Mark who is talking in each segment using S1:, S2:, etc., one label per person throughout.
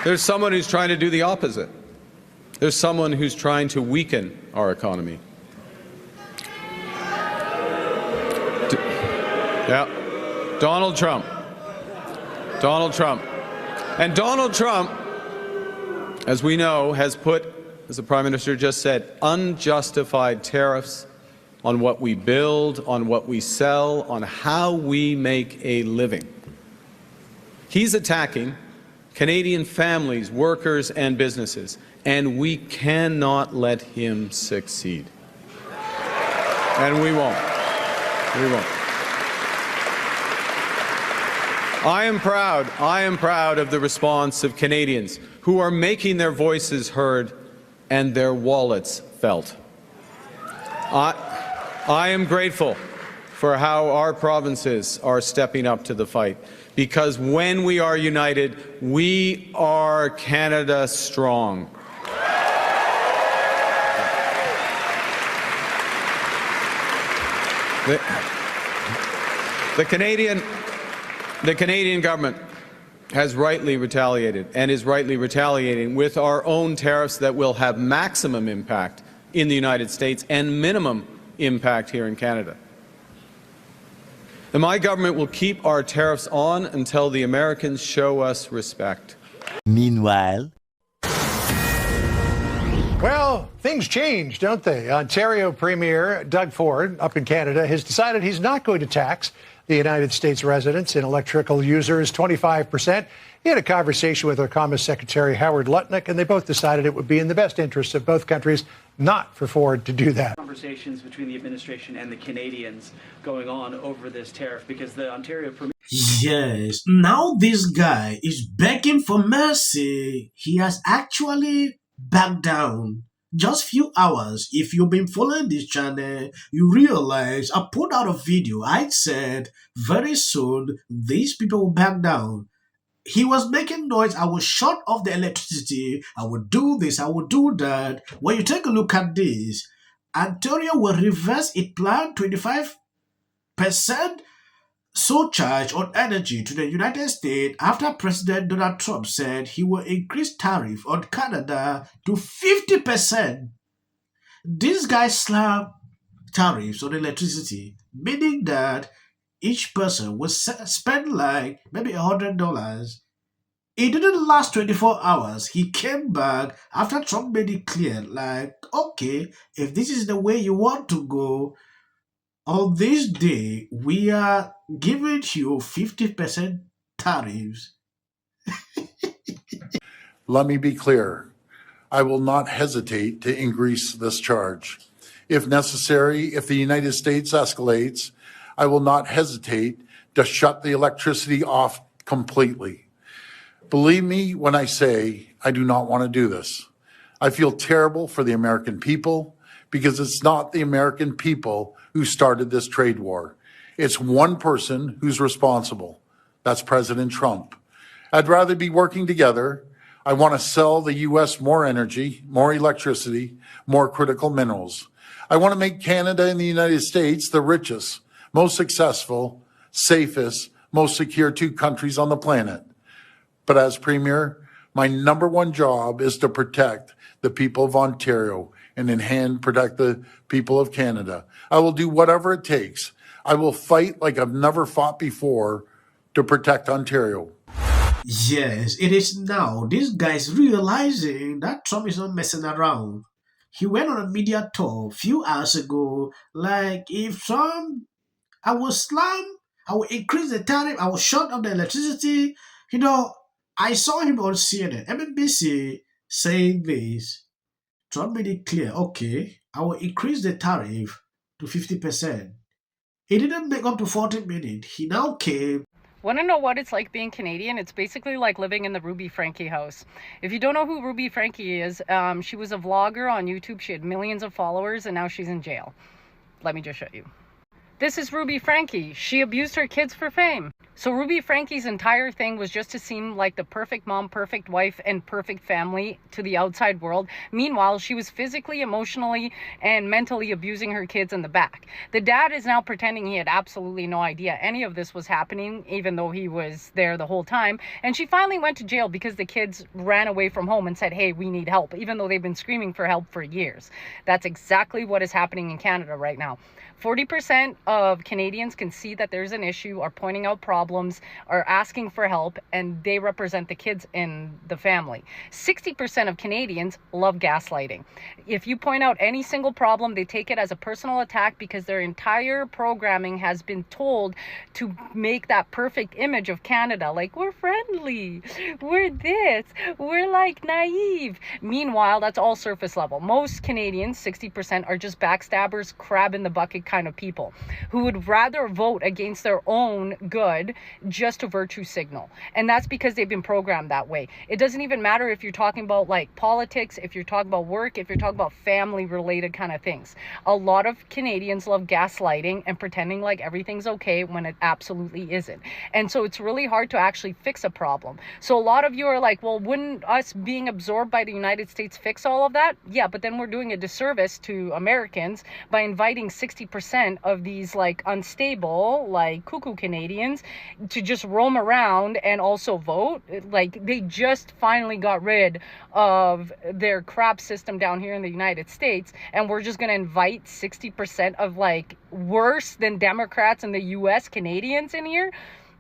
S1: There's someone who's trying to do the opposite. There's someone who's trying to weaken our economy. Donald Trump. Donald Trump. And Donald Trump, as we know, has put, as the Prime Minister just said, unjustified tariffs on what we build, on what we sell, on how we make a living. He's attacking Canadian families, workers, and businesses, and we cannot let him succeed. And we won't. We won't. I am proud of the response of Canadians who are making their voices heard and their wallets felt. I am grateful for how our provinces are stepping up to the fight, because when we are united, we are Canada strong. The Canadian government has rightly retaliated and is rightly retaliating with our own tariffs that will have maximum impact in the United States and minimum impact here in Canada. And my government will keep our tariffs on until the Americans show us respect.
S2: Meanwhile,
S3: well, things change, don't they? Ontario Premier Doug Ford, up in Canada, has decided he's not going to tax the United States residents and electrical users 25%. He had a conversation with our Commerce Secretary Howard Lutnick, and they both decided it would be in the best interests of both countries not for Ford to do that.
S4: Conversations between the administration and the Canadians going on over this tariff, because the Ontario Premier...
S5: Yes, now this guy is begging for mercy. He has actually backed down. Just few hours, if you've been following this channel, you realize I put out a video. I said very soon these people will back down. He was making noise. I will shut off the electricity. I will do this. I will do that. When you take a look at this, Ontario will reverse its plan 25% surcharge on energy to the United States after President Donald Trump said he will increase tariff on Canada to 50%. This guy slapped tariffs on electricity, meaning that each person will spend like maybe $100. It didn't last 24 hours. He came back after Trump made it clear, like, okay, if this is the way you want to go, on this day, we are giving you 50% tariffs.
S6: Let me be clear. I will not hesitate to increase this charge. If necessary, if the United States escalates, I will not hesitate to shut the electricity off completely. Believe me when I say I do not want to do this. I feel terrible for the American people, because it's not the American people who started this trade war. It's one person who's responsible. That's President Trump. I'd rather be working together. I want to sell the U.S. more energy, more electricity, more critical minerals. I want to make Canada and the United States the richest, most successful, safest, most secure two countries on the planet. But as Premier, my number one job is to protect the people of Ontario and in hand protect the people of Canada. I will do whatever it takes. I will fight like I've never fought before to protect Ontario.
S5: Yes, it is now. This guy is realizing that Trump is not messing around. He went on a media tour a few hours ago, like, if Trump, I will slam, I will increase the tariff, I will shut off the electricity. You know, I saw him on CNN, MNBC, saying this. Trump made it clear, okay, I will increase the tariff to 50%. He didn't make up to 40 minutes. He now came.
S7: Want to know what it's like being Canadian? It's basically like living in the Ruby Frankie house. If you don't know who Ruby Frankie is, she was a vlogger on YouTube. She had millions of followers, and now she's in jail. Let me just show you. This is Ruby Franke. She abused her kids for fame. So Ruby Franke's entire thing was just to seem like the perfect mom, perfect wife, and perfect family to the outside world. Meanwhile, she was physically, emotionally, and mentally abusing her kids in the back. The dad is now pretending he had absolutely no idea any of this was happening, even though he was there the whole time. And she finally went to jail because the kids ran away from home and said, hey, we need help, even though they've been screaming for help for years. That's exactly what is happening in Canada right now. 40% of Canadians can see that there's an issue, are pointing out problems, are asking for help, and they represent the kids in the family. 60% of Canadians love gaslighting. If you point out any single problem, they take it as a personal attack because their entire programming has been told to make that perfect image of Canada. Like, we're friendly, we're this, we're like naive. Meanwhile, that's all surface level. Most Canadians, 60%, are just backstabbers, crab in the bucket kind of people who would rather vote against their own good just to virtue signal. And that's because they've been programmed that way. It doesn't even matter if you're talking about like politics, if you're talking about work, if you're talking about family related kind of things. A lot of Canadians love gaslighting and pretending like everything's okay when it absolutely isn't. And so it's really hard to actually fix a problem. So a lot of you are like, well, wouldn't us being absorbed by the United States fix all of that? Yeah, but then we're doing a disservice to Americans by inviting 60% of these like unstable, like cuckoo Canadians to just roam around and also vote. Like, they just finally got rid of their crap system down here in the United States, and we're just going to invite 60% of like worse than Democrats in the US Canadians in here.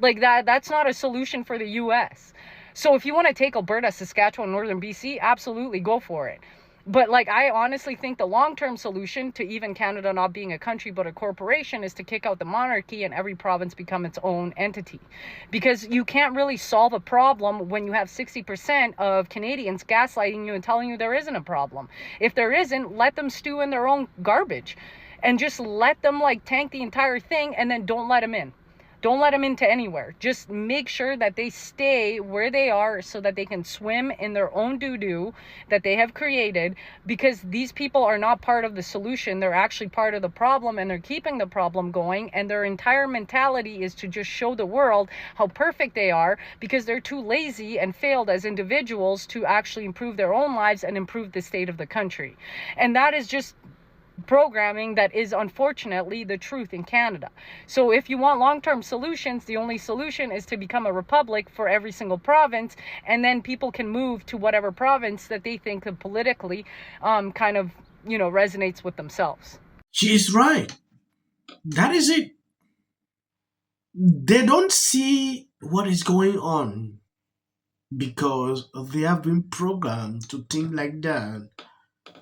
S7: Like, that's not a solution for the US. So if you want to take Alberta, Saskatchewan, Northern BC, absolutely go for it. But like, I honestly think the long-term solution to even Canada not being a country but a corporation is to kick out the monarchy and every province become its own entity. Because you can't really solve a problem when you have 60% of Canadians gaslighting you and telling you there isn't a problem. If there isn't, let them stew in their own garbage and just let them like tank the entire thing, and then don't let them in. Don't let them into anywhere. Just make sure that they stay where they are so that they can swim in their own doo-doo that they have created, because these people are not part of the solution. They're actually part of the problem, and they're keeping the problem going, and their entire mentality is to just show the world how perfect they are because they're too lazy and failed as individuals to actually improve their own lives and improve the state of the country. And that is just programming that is unfortunately the truth in Canada. So if you want long-term solutions, the only solution is to become a republic for every single province, and then people can move to whatever province that they think politically kind of, resonates with themselves.
S5: She is right. That is it. They don't see what is going on because they have been programmed to think like that.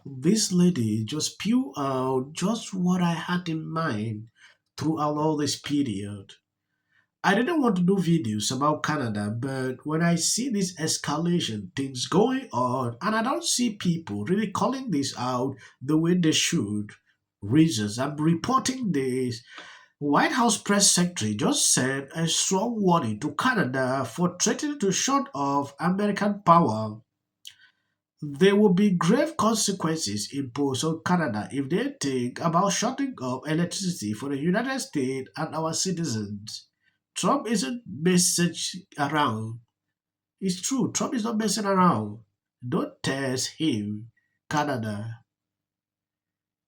S5: This lady just spew out just what I had in mind throughout all this period. I didn't want to do videos about Canada, but when I see this escalation, things going on, and I don't see people really calling this out the way they should, reasons I'm reporting this. White House press secretary just sent a strong warning to Canada for threatening to shut off American power. There will be grave consequences imposed on Canada if they think about shutting off electricity for the United States and our citizens. Trump isn't messing around. It's true, Trump is not messing around. Don't test him, Canada.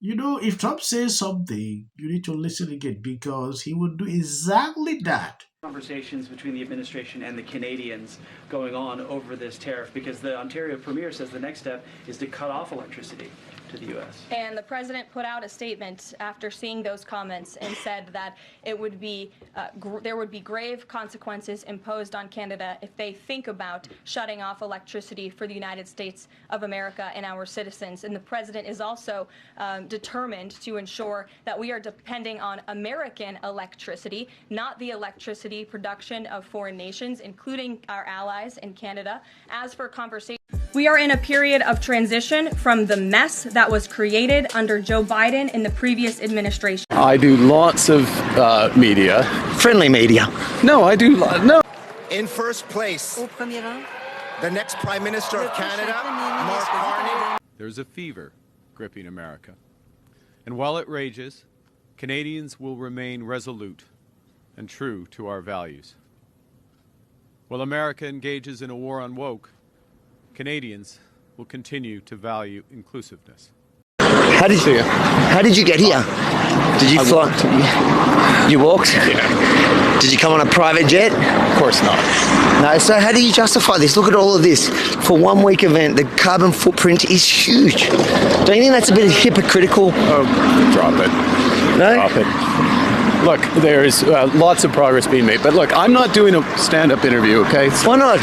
S5: If Trump says something, you need to listen again because he will do exactly that.
S4: Conversations between the administration and the Canadians going on over this tariff, because the Ontario Premier says the next step is to cut off electricity to the U.S.
S2: And the president put out a statement after seeing those comments and said that it would be there would be grave consequences imposed on Canada if they think about shutting off electricity for the United States of America and our citizens. And the president is also determined to ensure that we are depending on American electricity, not the electricity production of foreign nations, including our allies in Canada. As for conversation, we are in a period of transition from the mess that was created under Joe Biden in the previous administration.
S8: I do lots of media.
S9: Friendly media.
S8: No, I do no.
S9: In first place, the next Prime Minister of Canada, Mark Carney.
S1: There's a fever gripping America. And while it rages, Canadians will remain resolute and true to our values. While America engages in a war on woke, Canadians will continue to value inclusiveness.
S10: How did you get here? Did you fly? You walked?
S8: Yeah.
S10: Did you come on a private jet?
S8: Of course not.
S10: No, so how do you justify this? Look at all of this. For 1 week event, the carbon footprint is huge. Don't you think that's a bit hypocritical?
S8: Oh, drop it.
S10: No?
S8: Drop it. Look, there's lots of progress being made, but look, I'm not doing a stand-up interview, okay?
S10: Why not?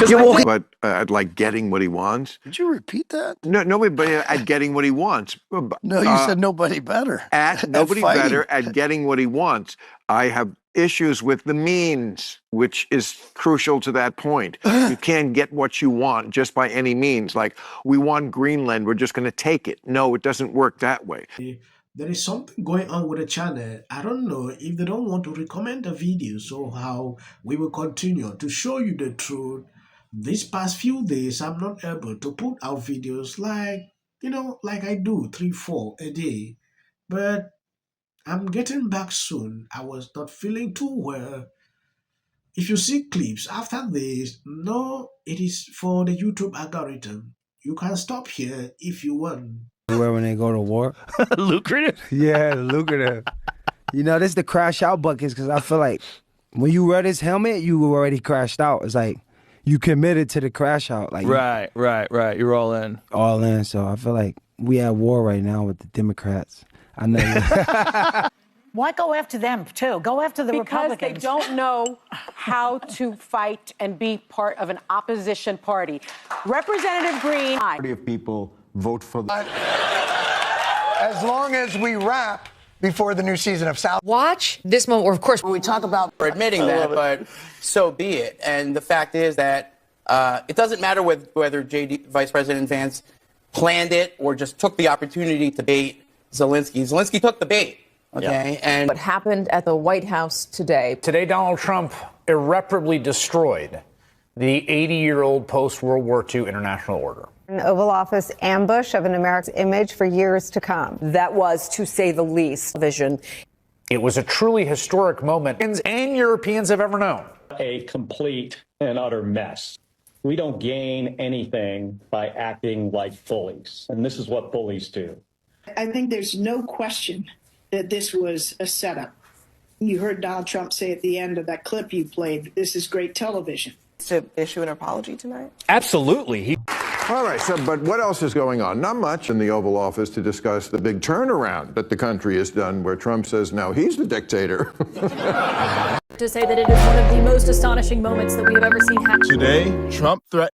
S10: You're walking.
S11: But at like getting what he wants.
S12: Did you repeat that?
S11: No, nobody. But at getting what he wants.
S12: No, you said nobody better.
S11: At nobody better at getting what he wants. I have issues with the means, which is crucial to that point. You can't get what you want just by any means. Like, we want Greenland, we're just going to take it. No, it doesn't work that way.
S5: There is something going on with the channel. I don't know if they don't want to recommend the video, so how we will continue to show you the truth. These past few days, I'm not able to put out videos like I do 3-4 a day, but I'm getting back soon. I was not feeling too well. If you see clips after this, no, it is for the YouTube algorithm. You can stop here if you want.
S13: Where when they go to war.
S12: Lucrative?
S13: Yeah, lucrative. You know, this is the crash out buckets because I feel like when you wear this helmet, you already crashed out. It's like you committed to the crash out. Like
S12: Right. You're all in.
S13: all in. So I feel like we at war right now with the Democrats. I know.
S14: Why go after them, too? Go after the Republicans.
S15: Because they don't know how to fight and be part of an opposition party. Representative Green.
S9: Majority of people vote for
S3: As long as we wrap before the new season of South.
S15: Watch this moment where, of course,
S16: we talk about admitting that, but so be it. And the fact is that it doesn't matter whether Vice President Vance planned it or just took the opportunity to bait Zelensky. Zelensky took the bait. Okay, and
S15: what happened at the White House today.
S17: Today, Donald Trump irreparably destroyed the 80-year-old post-World War II international order.
S14: An Oval Office ambush of an American image for years to come.
S15: That was, to say the least, vision.
S17: It was a truly historic moment and Europeans have ever known.
S18: A complete and utter mess. We don't gain anything by acting like bullies, and this is what bullies do.
S19: I think there's no question that this was a setup. You heard Donald Trump say at the end of that clip you played, this is great television.
S15: To issue an apology tonight?
S17: Absolutely.
S11: All right, but what else is going on? Not much in the Oval Office to discuss the big turnaround that the country has done, where Trump says now he's the dictator.
S15: To say that it is one of the most astonishing moments that we have ever seen happen.
S12: Today, Trump threatened